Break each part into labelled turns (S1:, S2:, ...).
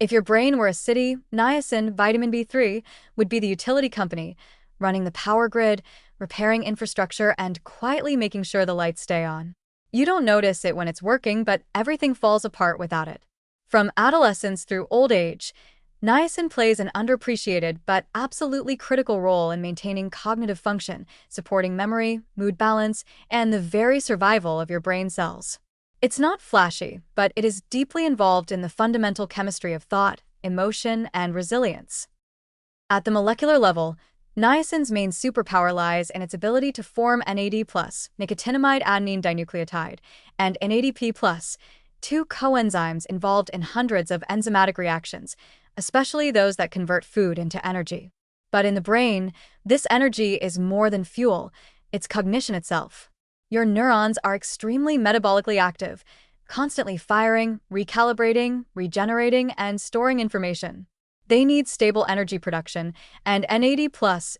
S1: If your brain were a city, niacin, vitamin B3, would be the utility company, running the power grid, repairing infrastructure, and quietly making sure the lights stay on. You don't notice it when it's working, but everything falls apart without it. From adolescence through old age, niacin plays an underappreciated but absolutely critical role in maintaining cognitive function, supporting memory, mood balance, and the very survival of your brain cells. It's not flashy, but it is deeply involved in the fundamental chemistry of thought, emotion, and resilience. At the molecular level, niacin's main superpower lies in its ability to form NAD+, nicotinamide adenine dinucleotide, and NADP+, two coenzymes involved in hundreds of enzymatic reactions, especially those that convert food into energy. But in the brain, this energy is more than fuel, it's cognition itself. Your neurons are extremely metabolically active, constantly firing, recalibrating, regenerating, and storing information. They need stable energy production, and NAD+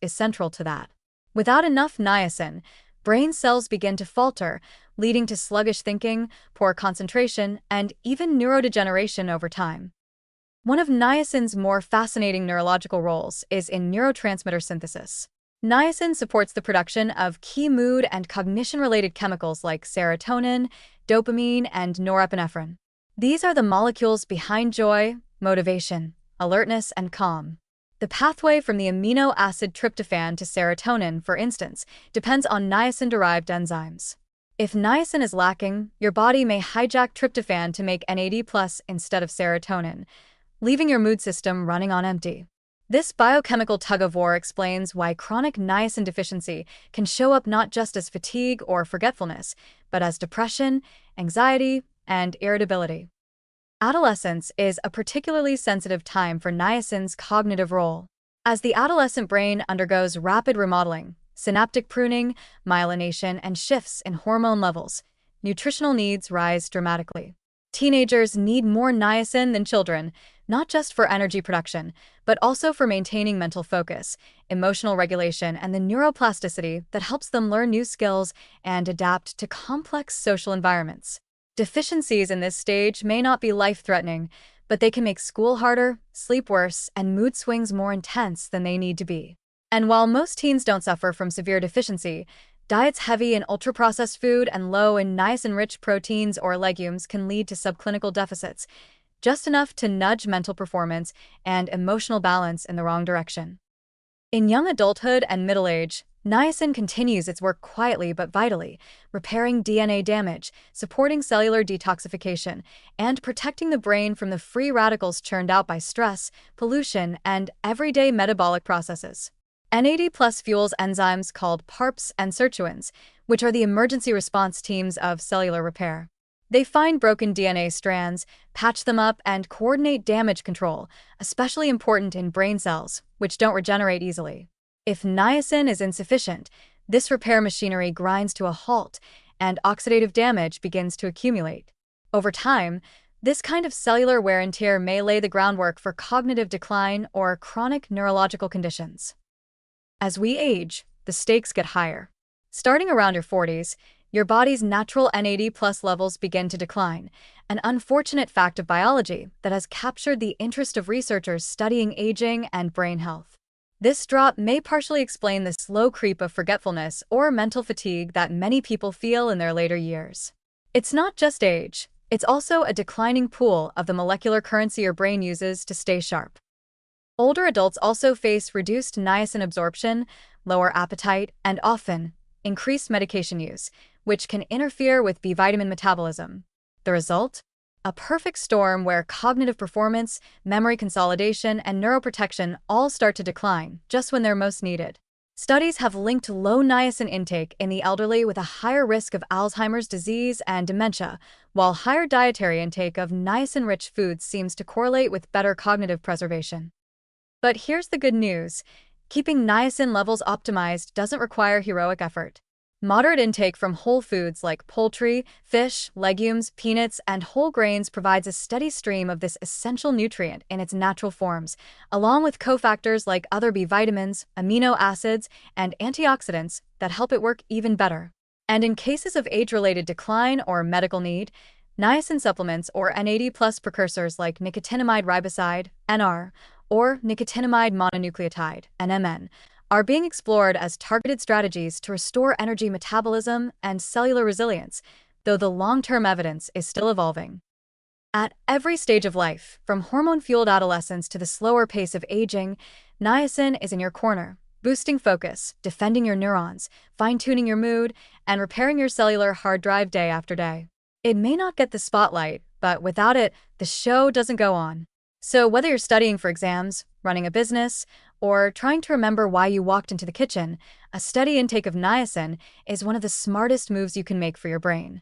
S1: is central to that. Without enough niacin, brain cells begin to falter, leading to sluggish thinking, poor concentration, and even neurodegeneration over time. One of niacin's more fascinating neurological roles is in neurotransmitter synthesis. Niacin supports the production of key mood and cognition-related chemicals like serotonin, dopamine, and norepinephrine. These are the molecules behind joy, motivation, alertness, and calm. The pathway from the amino acid tryptophan to serotonin, for instance, depends on niacin-derived enzymes. If niacin is lacking, your body may hijack tryptophan to make NAD+ instead of serotonin, leaving your mood system running on empty. This biochemical tug-of-war explains why chronic niacin deficiency can show up not just as fatigue or forgetfulness, but as depression, anxiety, and irritability. Adolescence is a particularly sensitive time for niacin's cognitive role. As the adolescent brain undergoes rapid remodeling, synaptic pruning, myelination, and shifts in hormone levels, nutritional needs rise dramatically. Teenagers need more niacin than children, not just for energy production, but also for maintaining mental focus, emotional regulation, and the neuroplasticity that helps them learn new skills and adapt to complex social environments. Deficiencies in this stage may not be life-threatening, but they can make school harder, sleep worse, and mood swings more intense than they need to be. And while most teens don't suffer from severe deficiency, diets heavy in ultra-processed food and low in niacin-rich proteins or legumes can lead to subclinical deficits, just enough to nudge mental performance and emotional balance in the wrong direction. In young adulthood and middle age, niacin continues its work quietly but vitally, repairing DNA damage, supporting cellular detoxification, and protecting the brain from the free radicals churned out by stress, pollution, and everyday metabolic processes. NAD+ fuels enzymes called PARPs and sirtuins, which are the emergency response teams of cellular repair. They find broken DNA strands, patch them up, and coordinate damage control, especially important in brain cells, which don't regenerate easily. If niacin is insufficient, this repair machinery grinds to a halt, and oxidative damage begins to accumulate. Over time, this kind of cellular wear and tear may lay the groundwork for cognitive decline or chronic neurological conditions. As we age, the stakes get higher. Starting around your 40s, your body's natural NAD+ levels begin to decline, an unfortunate fact of biology that has captured the interest of researchers studying aging and brain health. This drop may partially explain the slow creep of forgetfulness or mental fatigue that many people feel in their later years. It's not just age, it's also a declining pool of the molecular currency your brain uses to stay sharp. Older adults also face reduced niacin absorption, lower appetite, and often increased medication use, which can interfere with B vitamin metabolism. The result? A perfect storm where cognitive performance, memory consolidation, and neuroprotection all start to decline just when they're most needed. Studies have linked low niacin intake in the elderly with a higher risk of Alzheimer's disease and dementia, while higher dietary intake of niacin-rich foods seems to correlate with better cognitive preservation. But here's the good news. Keeping niacin levels optimized doesn't require heroic effort. Moderate intake from whole foods like poultry, fish, legumes, peanuts, and whole grains provides a steady stream of this essential nutrient in its natural forms, along with cofactors like other B vitamins, amino acids, and antioxidants that help it work even better. And in cases of age-related decline or medical need, Niacin supplements or NAD+ precursors like nicotinamide riboside, NR, or nicotinamide mononucleotide, NMN, are being explored as targeted strategies to restore energy metabolism and cellular resilience, though the long-term evidence is still evolving. At every stage of life, from hormone-fueled adolescence to the slower pace of aging, niacin is in your corner, boosting focus, defending your neurons, fine-tuning your mood, and repairing your cellular hard drive day after day. It may not get the spotlight, but without it, the show doesn't go on. So whether you're studying for exams, running a business, or trying to remember why you walked into the kitchen, a steady intake of niacin is one of the smartest moves you can make for your brain.